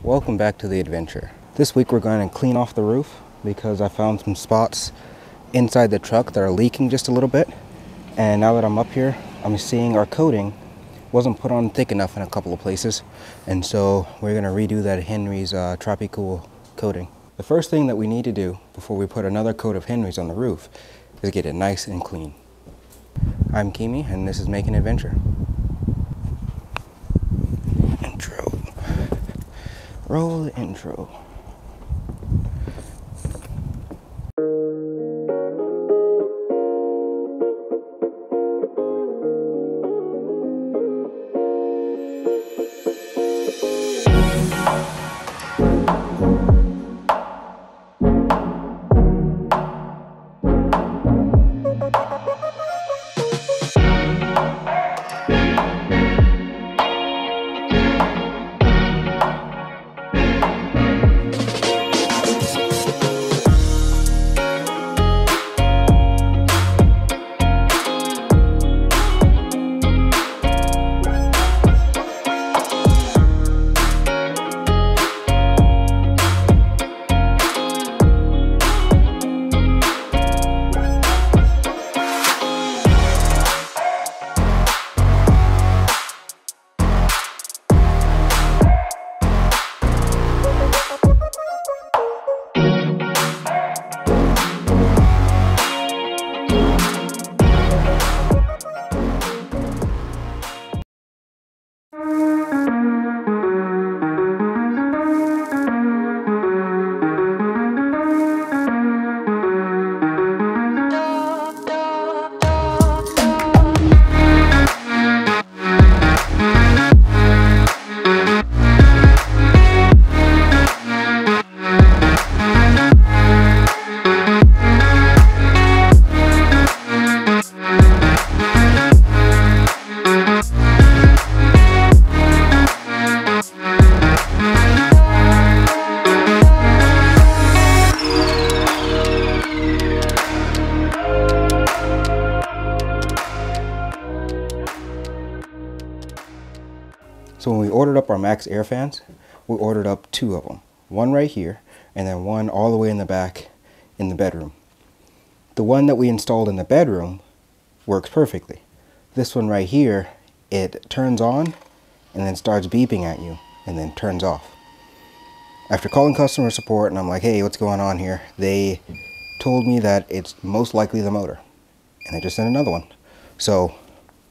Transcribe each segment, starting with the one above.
Welcome back to the adventure. This week we're going to clean off the roof because I found some spots inside the truck that are leaking just a little bit. And now that I'm up here, I'm seeing our coating wasn't put on thick enough in a couple of places. And so we're going to redo that Henry's Tropical coating. The first thing that we need to do before we put another coat of Henry's on the roof is get it nice and clean. I'm Kimi and this is Making Adventure. Intro. Roll the intro. So when we ordered up our MaxxAir Fans, we ordered up two of them. One right here, and then one all the way in the back in the bedroom. The one that we installed in the bedroom works perfectly. This one right here, it turns on and then starts beeping at you and then turns off. After calling customer support and I'm like, hey, what's going on here? They told me that it's most likely the motor. And they just sent another one. So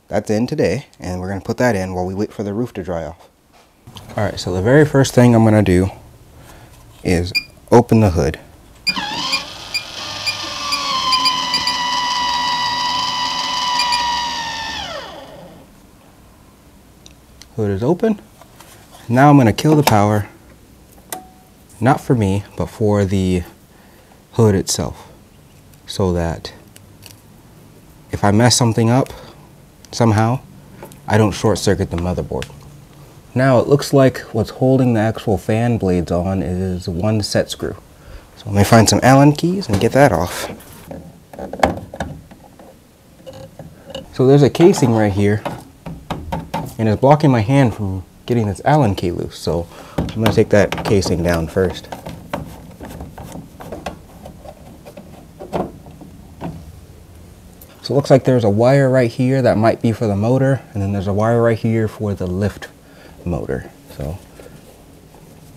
that's in today, and we're going to put that in while we wait for the roof to dry off. Alright, so the very first thing I'm going to do is open the hood. Hood is open. Now I'm going to kill the power, not for me, but for the hood itself, so that if I mess something up somehow, I don't short circuit the motherboard. Now it looks like what's holding the actual fan blades on is one set screw. So let me find some Allen keys and get that off. So there's a casing right here, and it's blocking my hand from getting this Allen key loose. So I'm going to take that casing down first. So it looks like there's a wire right here that might be for the motor, and then there's a wire right here for the lift motor. So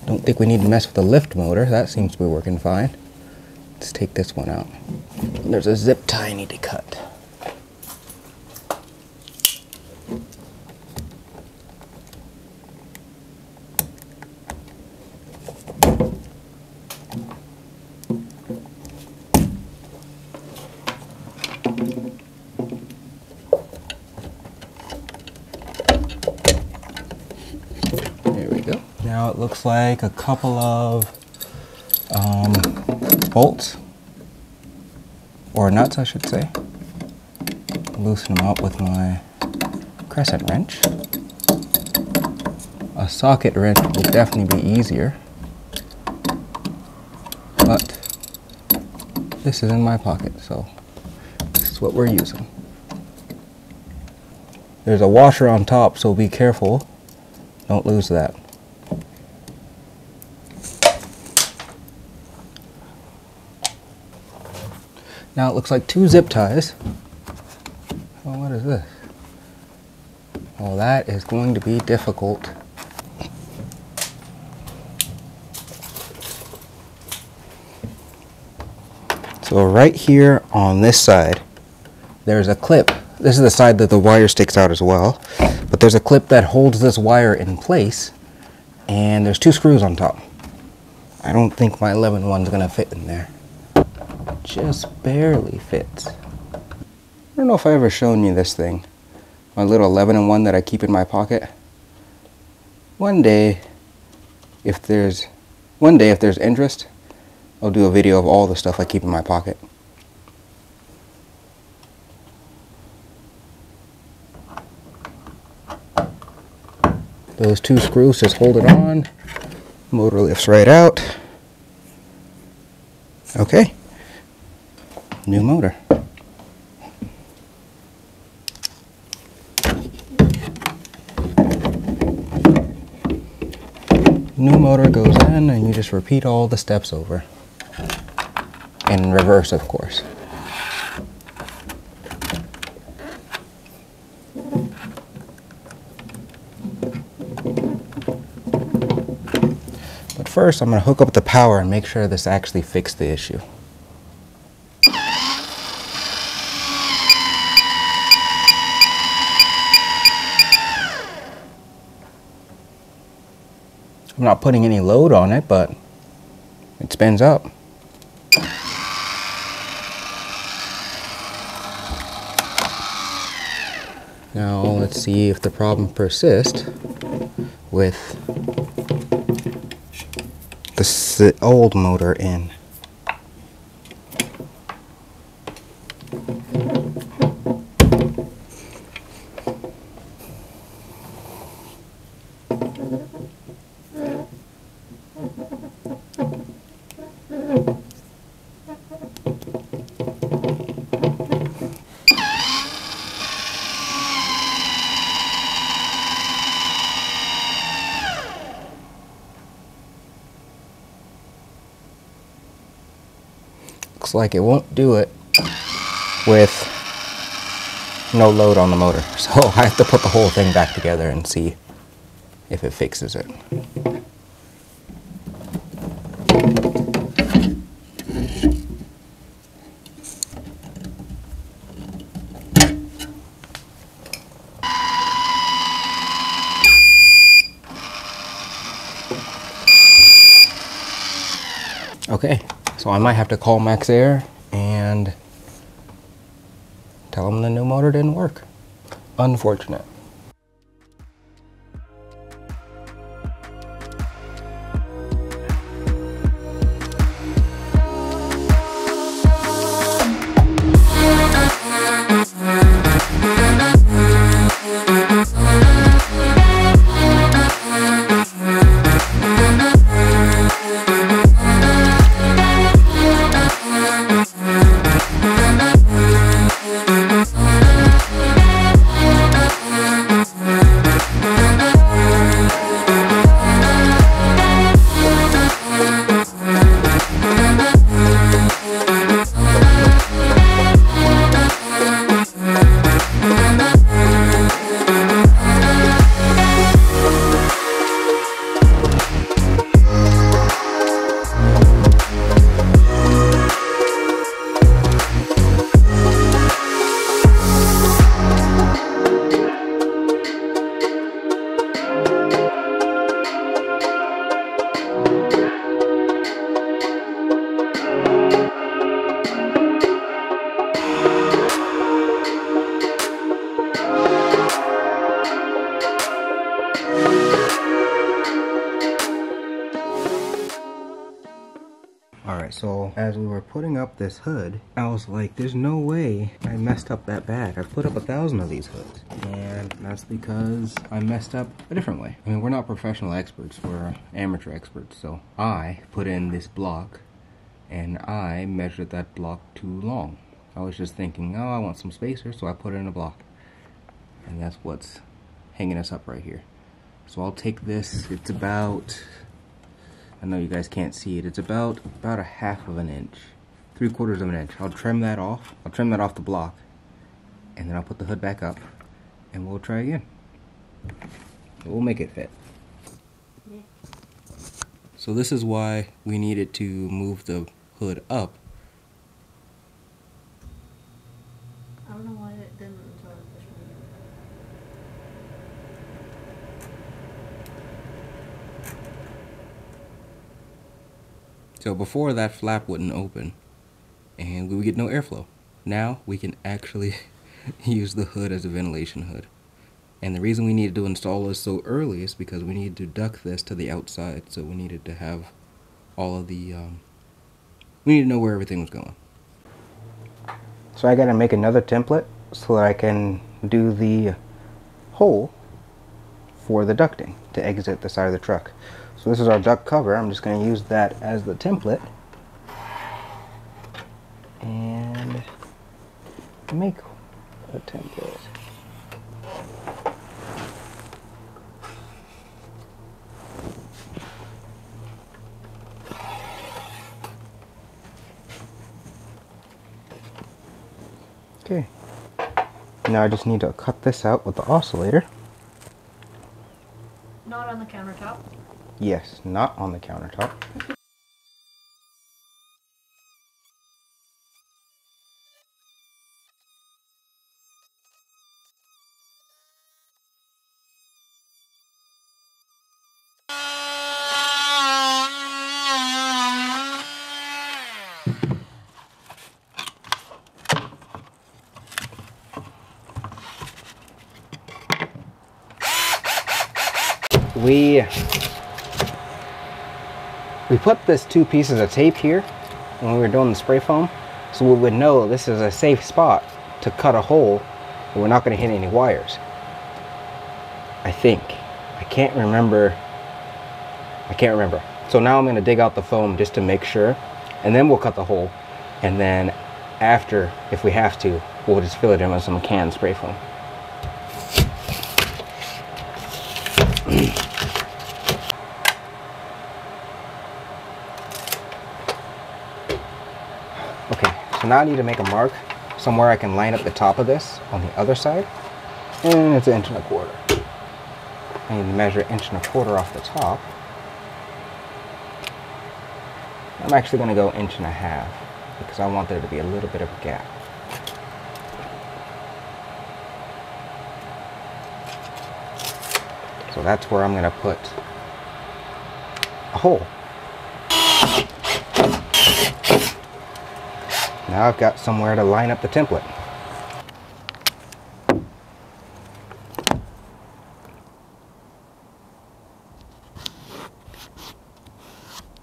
don't think we need to mess with the lift motor. That seems to be working fine. Let's take this one out. There's a zip tie I need to cut. Now it looks like a couple of bolts, or nuts I should say. Loosen them up with my crescent wrench. A socket wrench will definitely be easier, but this is in my pocket, so this is what we're using. There's a washer on top, so be careful. Don't lose that. Now it looks like 2 zip ties. Oh, what is this? Well, that is going to be difficult. So right here on this side, there's a clip. This is the side that the wire sticks out as well. But there's a clip that holds this wire in place, and there's 2 screws on top. I don't think my 11 one's gonna fit in there. Just barely fits. I don't know if I've ever shown you this thing. My little 11-in-1 that I keep in my pocket. One day, if there's interest, I'll do a video of all the stuff I keep in my pocket. Those 2 screws just hold it on. Motor lifts right out. Okay. New motor. New motor goes in and you just repeat all the steps over. In reverse, of course. But first, I'm going to hook up the power and make sure this actually fixed the issue. I'm not putting any load on it, but it spins up. Now let's see if the problem persists with the old motor in. Looks like it won't do it with no load on the motor. So I have to put the whole thing back together and see if it fixes it. Okay, so I might have to call MaxxAir and tell them the new motor didn't work. Unfortunate. Alright, so as we were putting up this hood, I was like, there's no way I messed up that bad. I've put up 1,000 of these hoods. And that's because I messed up a different way. I mean, we're not professional experts, we're amateur experts. So I put in this block, and I measured that block too long. I was just thinking, oh, I want some spacers, so I put it in a block. And that's what's hanging us up right here. So I'll take this, it's about, I know you guys can't see it, it's about 1/2 of an inch 3/4 of an inch. I'll trim that off. I'll trim that off the block, and then I'll put the hood back up, and we'll try again. We'll make it fit. So this is why we needed to move the hood up. I don't know why it didn't until I pushed So before, that flap wouldn't open and we would get no airflow. Now we can actually use the hood as a ventilation hood. And the reason we needed to install this so early is because we needed to duct this to the outside. So we needed to have all of the, we needed to know where everything was going. So I gotta make another template so that I can do the hole for the ducting to exit the side of the truck. So this is our duct cover. I'm just going to use that as the template and make a template. Okay, now I just need to cut this out with the oscillator. Not on the countertop. Yes, not on the countertop. We put this 2 pieces of tape here when we were doing the spray foam, so we would know this is a safe spot to cut a hole and we're not going to hit any wires. I think. I can't remember. So now I'm going to dig out the foam just to make sure, and then we'll cut the hole, and then after, if we have to, we'll just fill it in with some canned spray foam. Okay, so now I need to make a mark somewhere I can line up the top of this on the other side, and it's 1 1/4 inches. I need to measure 1 1/4 inches off the top. I'm actually going to go 1.5 inches because I want there to be a little bit of a gap. So that's where I'm going to put a hole. Now I've got somewhere to line up the template.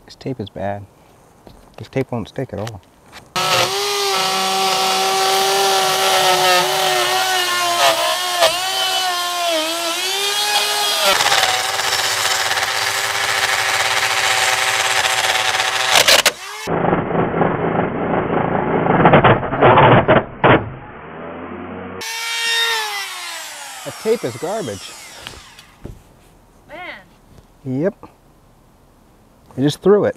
This tape is bad. This tape won't stick at all. That tape is garbage. Man. Yep. I just threw it.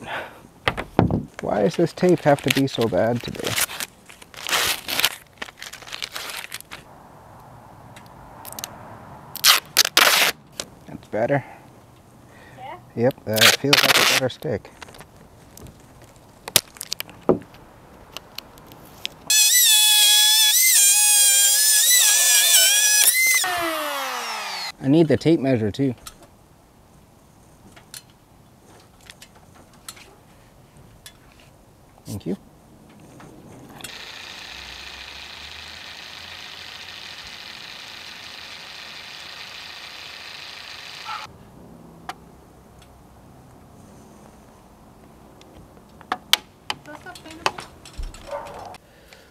Why does this tape have to be so bad today? That's better. Yeah? Yep, that feels like a better stick. I need the tape measure too. Thank you. That's not paintable.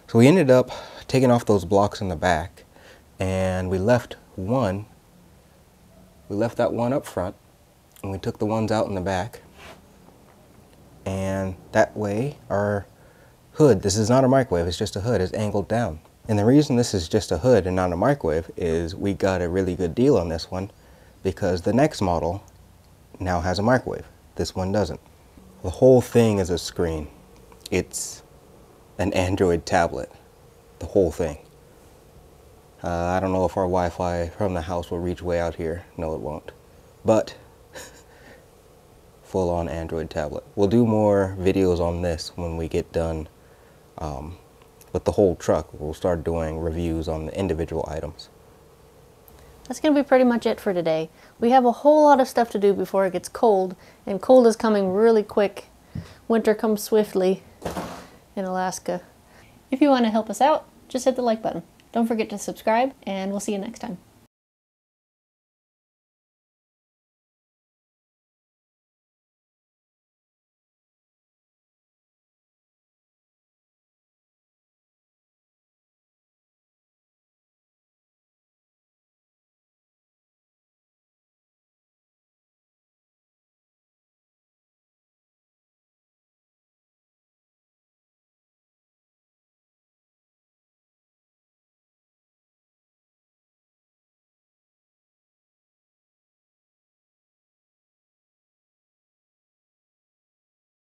So we ended up taking off those blocks in the back, and we left one. We left that one up front, and we took the ones out in the back. And that way our hood, this is not a microwave, it's just a hood, is angled down. And the reason this is just a hood and not a microwave is we got a really good deal on this one because the next model now has a microwave. This one doesn't. The whole thing is a screen. It's an Android tablet, the whole thing. I don't know if our Wi-Fi from the house will reach way out here. No, it won't. But full-on Android tablet. We'll do more videos on this when we get done with the whole truck. We'll start doing reviews on the individual items. That's going to be pretty much it for today. We have a whole lot of stuff to do before it gets cold, and cold is coming really quick. Winter comes swiftly in Alaska. If you want to help us out, just hit the like button. Don't forget to subscribe, and we'll see you next time.